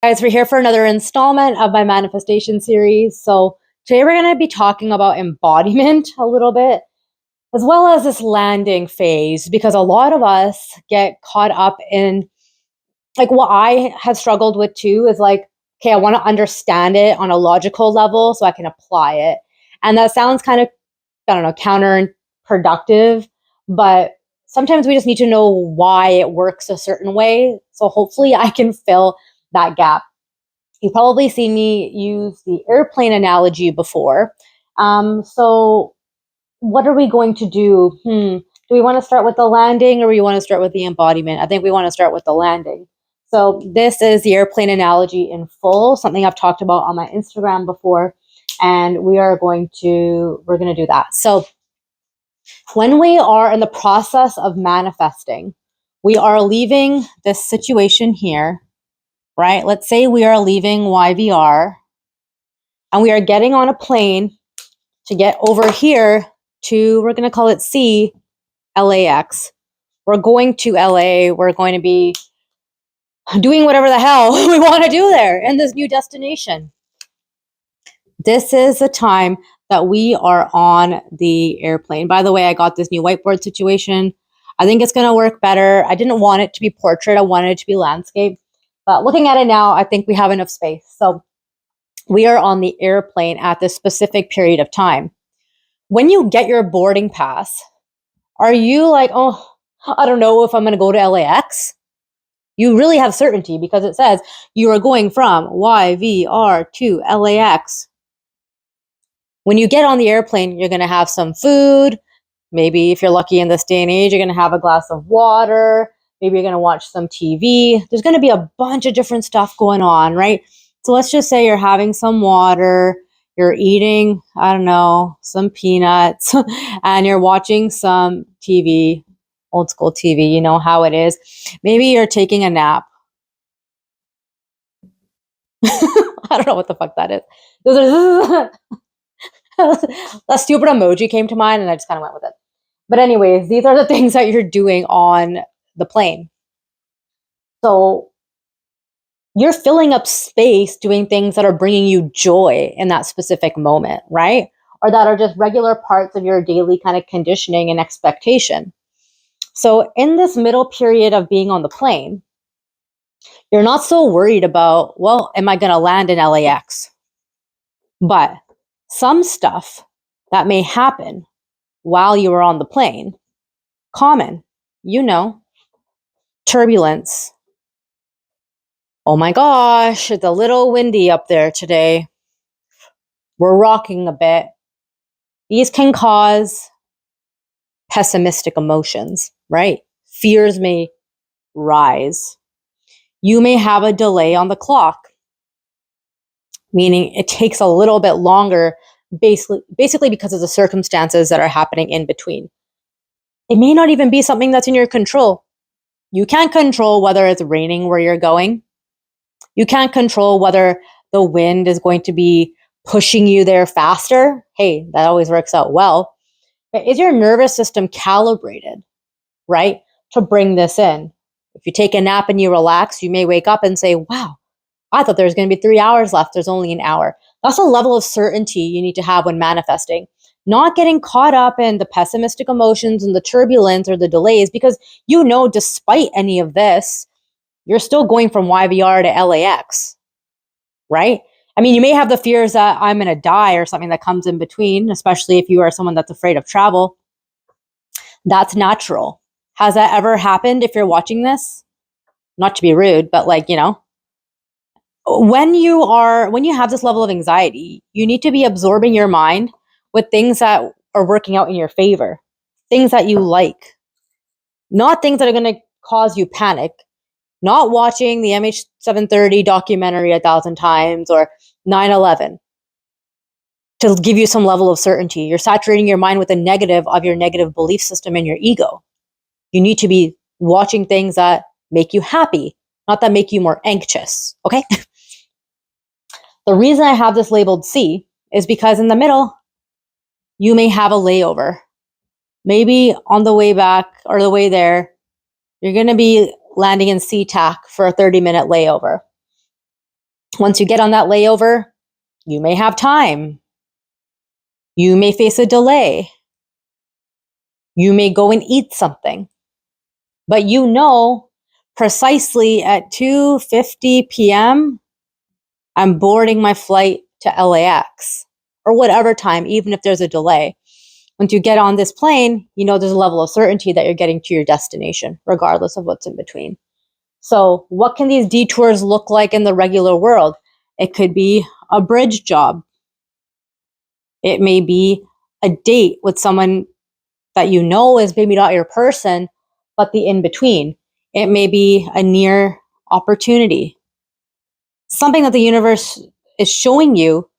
Guys, we're here for another installment of my manifestation series. So, today we're going to be talking about embodiment a little bit, as well as this landing phase, because a lot of us get caught up in like what I have struggled with too is like, okay, I want to understand it on a logical level so I can apply it. And that sounds kind of, I don't know, counterproductive, but sometimes we just need to know why it works a certain way. So, hopefully, I can fill that gap. You've probably seen me use the airplane analogy before. So, what are we going to do? Do we want to start with the landing or we want to start with the embodiment? I think we want to start with the landing. So, this is the airplane analogy in full, something I've talked about on my Instagram before, and we're going to do that. So, when we are in the process of manifesting, we are leaving this situation here, right? Let's say we are leaving YVR and we are getting on a plane to get over here to, we're going to call it C, LAX. We're going to LA. We're going to be doing whatever the hell we want to do there in this new destination. This is the time that we are on the airplane. By the way, I got this new whiteboard situation. I think it's going to work better. I didn't want it to be portrait. I wanted it to be landscape. But looking at it now, I think we have enough space. So we are on the airplane at this specific period of time. When you get your boarding pass, are you like, oh, I don't know if I'm going to go to LAX? You really have certainty because it says you are going from YVR to LAX. When you get on the airplane, you're going to have some food. Maybe if you're lucky in this day and age, you're going to have a glass of water. Maybe you're going to watch some TV. There's going to be a bunch of different stuff going on, right? So let's just say you're having some water, you're eating, I don't know, some peanuts, and you're watching some TV, old school TV, you know how it is. Maybe you're taking a nap. I don't know what the fuck that is. A stupid emoji came to mind and I just kind of went with it. But anyways, these are the things that you're doing on the plane. So you're filling up space doing things that are bringing you joy in that specific moment, right? Or that are just regular parts of your daily kind of conditioning and expectation. So in this middle period of being on the plane, you're not so worried about, well, am I going to land in LAX? But some stuff that may happen while you are on the plane, common, turbulence. Oh my gosh, it's a little windy up there today. We're rocking a bit. These can cause pessimistic emotions, right? Fears may rise. You may have a delay on the clock, meaning it takes a little bit longer, basically because of the circumstances that are happening in between. It may not even be something that's in your control. You can't control whether it's raining where you're going. You can't control whether the wind is going to be pushing you there faster. Hey, that always works out well. But is your nervous system calibrated, right, to bring this in? If you take a nap and you relax, you may wake up and say, wow, I thought there was going to be 3 hours left. There's only an hour. That's a level of certainty you need to have when manifesting. Not getting caught up in the pessimistic emotions and the turbulence or the delays, because despite any of this, you're still going from YVR to LAX, right? I mean, you may have the fears that I'm going to die or something that comes in between, especially if you are someone that's afraid of travel. That's natural. Has that ever happened if you're watching this? Not to be rude, but when you have this level of anxiety, you need to be absorbing your mind with things that are working out in your favor, things that you like, not things that are going to cause you panic. Not watching the MH730 documentary 1,000 times or 9/11 to give you some level of certainty. You're saturating your mind with the negative of your negative belief system and your ego. You need to be watching things that make you happy, not that make you more anxious, okay? The reason I have this labeled C is because in the middle, you may have a layover. Maybe on the way back or the way there, you're going to be landing in SeaTac for a 30-minute layover. Once you get on that layover, you may have time. You may face a delay. You may go and eat something. But you know precisely at 2:50 p.m., I'm boarding my flight to LAX or whatever time, even if there's a delay. Once you get on this plane, you know there's a level of certainty that you're getting to your destination, regardless of what's in between. So what can these detours look like in the regular world? It could be a bridge job. It may be a date with someone that you know is maybe not your person, but the in-between. It may be a near opportunity. Something that the universe is showing you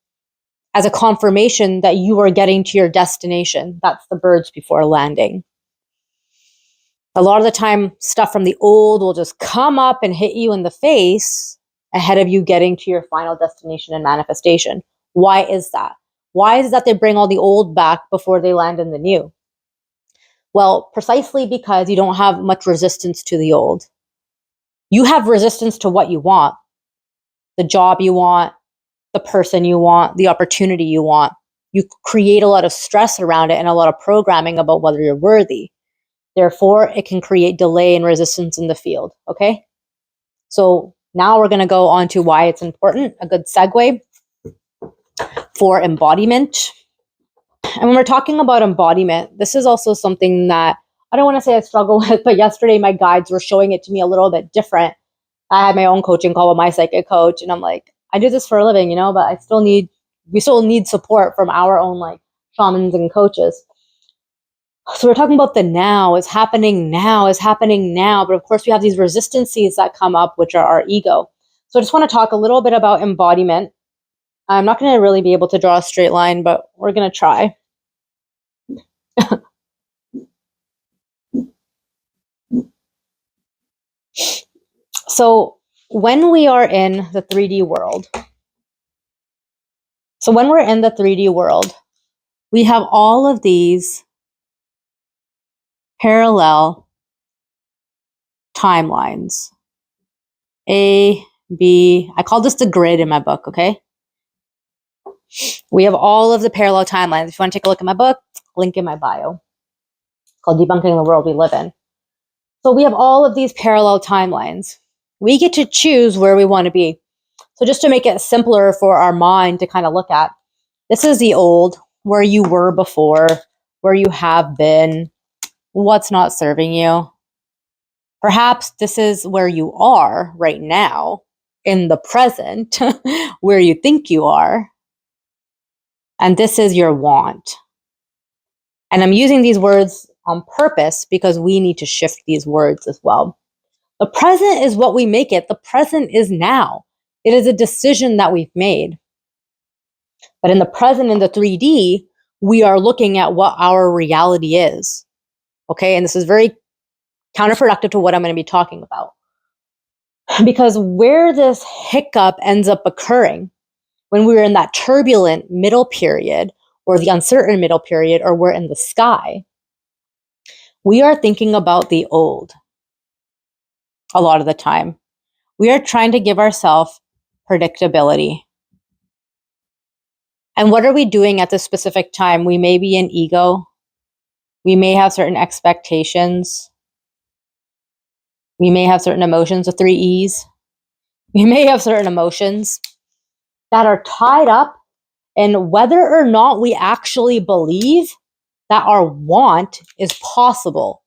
as a confirmation that you are getting to your destination. That's the birds before landing. A lot of the time, stuff from the old will just come up and hit you in the face ahead of you getting to your final destination and manifestation. Why is that? Why is it that they bring all the old back before they land in the new? Well, precisely because you don't have much resistance to the old. You have resistance to what you want, the job you want, the person you want, the opportunity you want. You create a lot of stress around it and a lot of programming about whether you're worthy. Therefore, it can create delay and resistance in the field. Okay? So now we're going to go on to why it's important, a good segue for embodiment. And when we're talking about embodiment, this is also something that I don't want to say I struggle with, but yesterday my guides were showing it to me a little bit different. I had my own coaching call with my psychic coach, and I'm like, I do this for a living, but we still need support from our own like shamans and coaches. So we're talking about the now is happening now. But of course we have these resistances that come up, which are our ego. So I just want to talk a little bit about embodiment. I'm not going to really be able to draw a straight line, but we're going to try. So when we are in the 3D world, we have all of these parallel timelines. A, B, I call this the grid in my book, okay? We have all of the parallel timelines. If you want to take a look at my book, link in my bio. It's called Debunking the World We Live In. So we have all of these parallel timelines. We get to choose where we want to be. So just to make it simpler for our mind to kind of look at, this is the old, where you were before, where you have been, what's not serving you. Perhaps this is where you are right now, in the present, where you think you are. And this is your want. And I'm using these words on purpose because we need to shift these words as well. The present is what we make it. The present is now. It is a decision that we've made. But in the present, in the 3D, we are looking at what our reality is. Okay, and this is very counterproductive to what I'm going to be talking about. Because where this hiccup ends up occurring, when we're in that turbulent middle period, or the uncertain middle period, or we're in the sky, we are thinking about the old a lot of the time. We are trying to give ourselves predictability. And what are we doing at this specific time? We may be in ego. We may have certain expectations. We may have certain emotions, the 3 E's. We may have certain emotions that are tied up in whether or not we actually believe that our want is possible.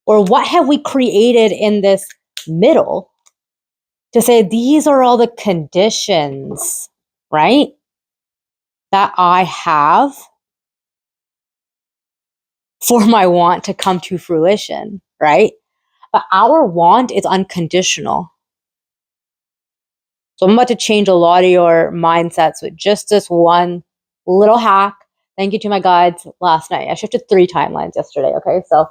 Or what have we created in this middle to say these are all the conditions, right, that I have for my want to come to fruition, right? But our want is unconditional. So I'm about to change a lot of your mindsets with just this one little hack. Thank you to my guides last night. I shifted 3 timelines yesterday, okay? So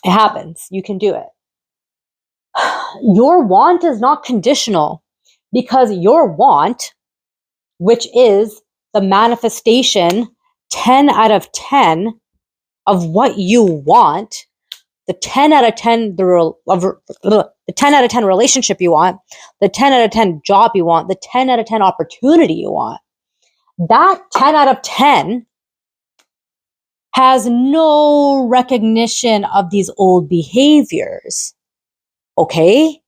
it happens. You can do it. Your want is not conditional because your want, which is the manifestation 10 out of 10 of what you want, the 10 out of 10 the 10 out of 10 relationship you want, the 10 out of 10 job you want, the 10 out of 10 opportunity you want. That 10 out of 10 has no recognition of these old behaviors. Okay?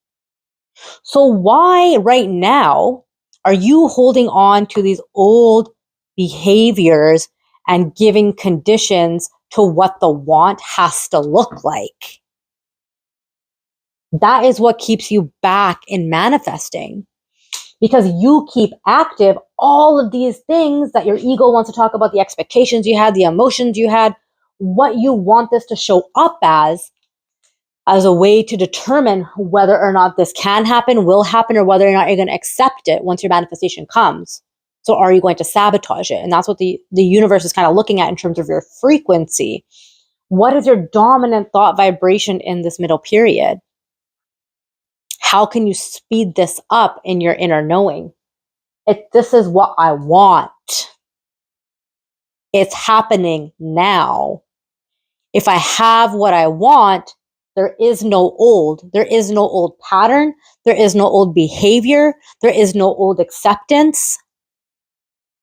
So why right now are you holding on to these old behaviors and giving conditions to what the want has to look like? That is what keeps you back in manifesting, because you keep active all of these things that your ego wants to talk about, the expectations you had, the emotions you had, what you want this to show up as a way to determine whether or not this can happen, will happen, or whether or not you're going to accept it once your manifestation comes. So are you going to sabotage it? And that's what the universe is kind of looking at in terms of your frequency. What is your dominant thought vibration in this middle period? How can you speed this up in your inner knowing? This is what I want. It's happening now. If I have what I want, there is no old pattern. There is no old behavior. There is no old acceptance,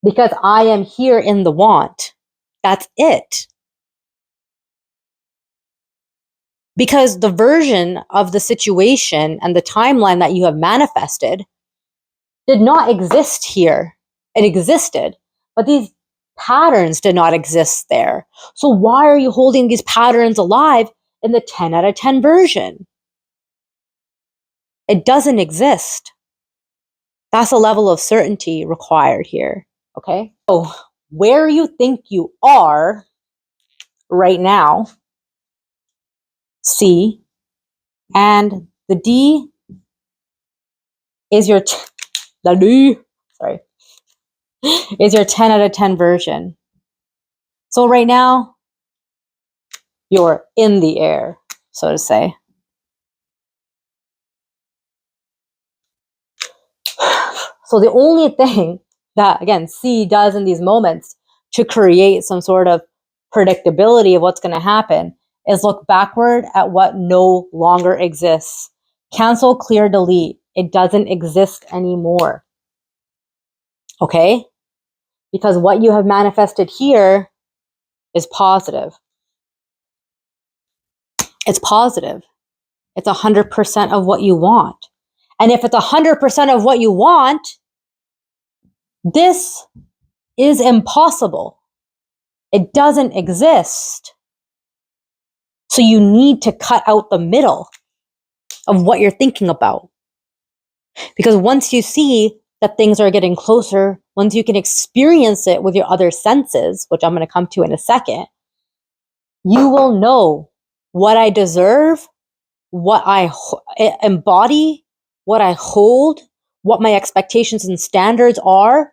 because I am here in the want. That's it. Because the version of the situation and the timeline that you have manifested did not exist here. It existed, but these patterns did not exist there. So why are you holding these patterns alive in the 10 out of 10 version? It doesn't exist. That's a level of certainty required here. Okay? So where you think you are right now, C, and the D is your is your 10 out of 10 version. So right now, you're in the air, so to say. So the only thing that, again, C does in these moments to create some sort of predictability of what's going to happen is look backward at what no longer exists. Cancel, clear, delete. It doesn't exist anymore. Okay? Because what you have manifested here is positive. It's positive. It's 100% of what you want. And if it's 100% of what you want, this is impossible. It doesn't exist. So you need to cut out the middle of what you're thinking about. Because once you see that things are getting closer, once you can experience it with your other senses, which I'm going to come to in a second, you will know what I deserve, what I embody, what I hold, what my expectations and standards are.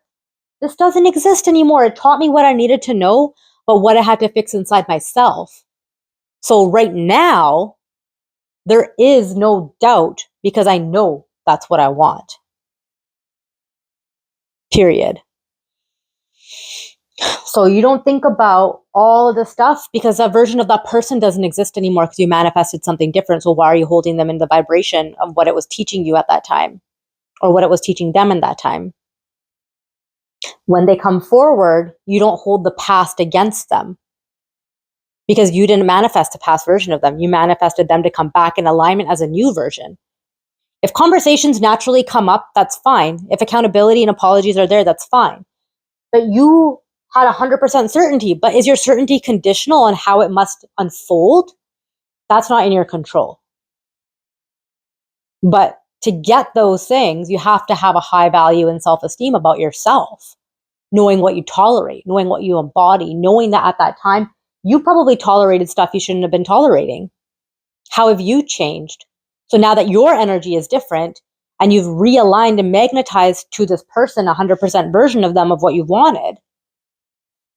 This doesn't exist anymore. It taught me what I needed to know, but what I had to fix inside myself. So right now, there is no doubt, because I know that's what I want. Period. So you don't think about all of the stuff, because that version of that person doesn't exist anymore, because you manifested something different. So why are you holding them in the vibration of what it was teaching you at that time, or what it was teaching them in that time? When they come forward, you don't hold the past against them, because you didn't manifest a past version of them. You manifested them to come back in alignment as a new version. If conversations naturally come up, that's fine. If accountability and apologies are there, that's fine. But you had 100% certainty. But is your certainty conditional on how it must unfold? That's not in your control. But to get those things, you have to have a high value and self-esteem about yourself, knowing what you tolerate, knowing what you embody, knowing that at that time, you probably tolerated stuff you shouldn't have been tolerating. How have you changed? So now that your energy is different and you've realigned and magnetized to this person 100% version of them of what you wanted,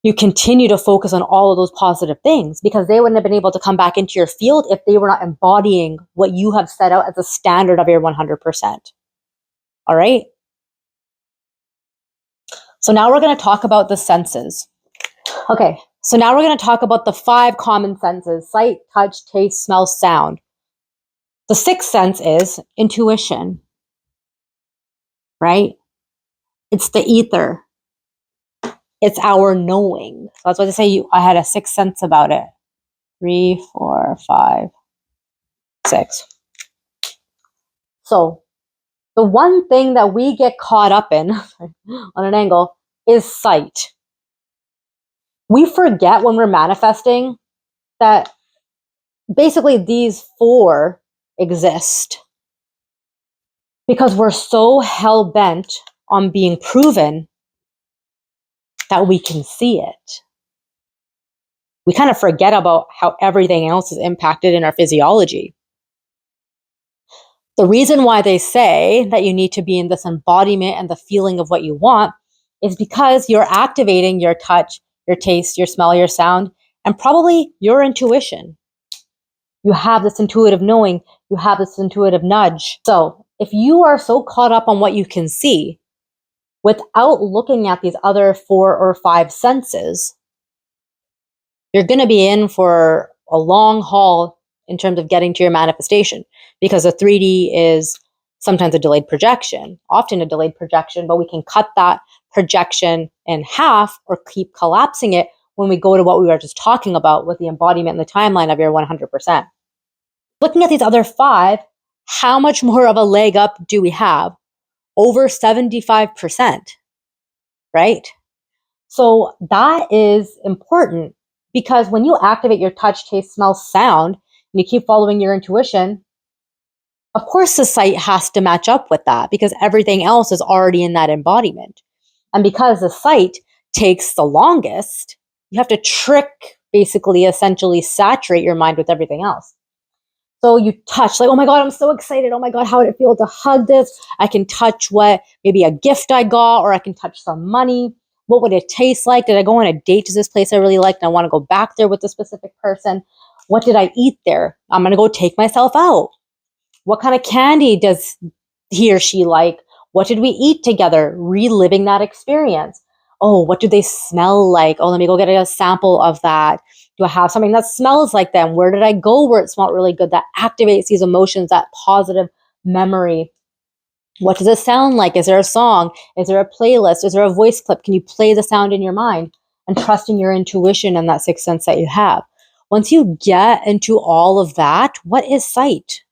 you continue to focus on all of those positive things, because they wouldn't have been able to come back into your field if they were not embodying what you have set out as a standard of your 100%. All right? So now we're going to talk about the senses. Okay, So now we're going to talk about the 5 common senses: sight, touch, taste, smell, sound. The 6th sense is intuition, right? It's the ether. It's our knowing. So that's why they say I had a 6th sense about it. 3, 4, 5, 6. So the one thing that we get caught up in on an angle is sight. We forget when we're manifesting that basically these 4 exist because we're so hell-bent on being proven that we can see it. We kind of forget about how everything else is impacted in our physiology. The reason why they say that you need to be in this embodiment and the feeling of what you want is because you're activating your touch, your taste, your smell, your sound, and probably your intuition. You have this intuitive knowing, you have this intuitive nudge. So if you are so caught up on what you can see without looking at these other 4 or 5 senses, you're going to be in for a long haul in terms of getting to your manifestation, because a 3D is sometimes a delayed projection, often a delayed projection, but we can cut that projection in half or keep collapsing it when we go to what we were just talking about with the embodiment and the timeline of your 100%. Looking at these other 5, how much more of a leg up do we have? Over 75%, right? So that is important, because when you activate your touch, taste, smell, sound, and you keep following your intuition, of course the sight has to match up with that, because everything else is already in that embodiment. And because the sight takes the longest, you have to basically essentially saturate your mind with everything else. So you touch, like, oh my God, I'm so excited. Oh my God, how would it feel to hug this? I can touch maybe a gift I got, or I can touch some money. What would it taste like? Did I go on a date to this place I really liked and I want to go back there with a specific person? What did I eat there? I'm going to go take myself out. What kind of candy does he or she like? What did we eat together? Reliving that experience. Oh, what do they smell like? Oh, let me go get a sample of that. Do I have something that smells like them? Where did I go where it smelled really good? That activates these emotions, that positive memory. What does it sound like? Is there a song? Is there a playlist? Is there a voice clip? Can you play the sound in your mind and trust in your intuition and that 6th sense that you have? Once you get into all of that, what is sight?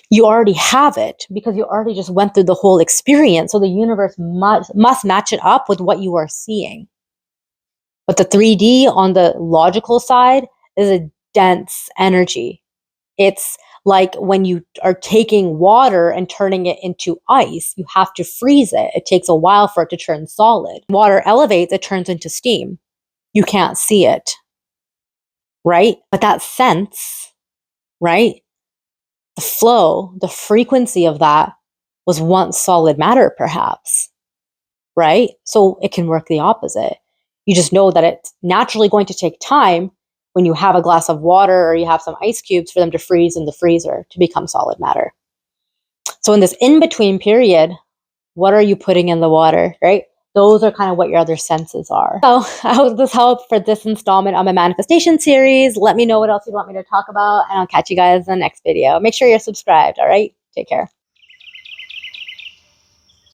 You already have it because you already just went through the whole experience. So the universe must match it up with what you are seeing. But the 3D on the logical side is a dense energy. It's like when you are taking water and turning it into ice, you have to freeze it. It takes a while for it to turn solid. Water elevates, it turns into steam. You can't see it, right? But that sense, right? The flow, the frequency of that was once solid matter, perhaps, right? So it can work the opposite. You just know that it's naturally going to take time when you have a glass of water or you have some ice cubes for them to freeze in the freezer to become solid matter. So in this in-between period, what are you putting in the water, right? Those are kind of what your other senses are. So I hope this helped for this installment on my manifestation series. Let me know what else you'd want me to talk about, and I'll catch you guys in the next video. Make sure you're subscribed, all right? Take care.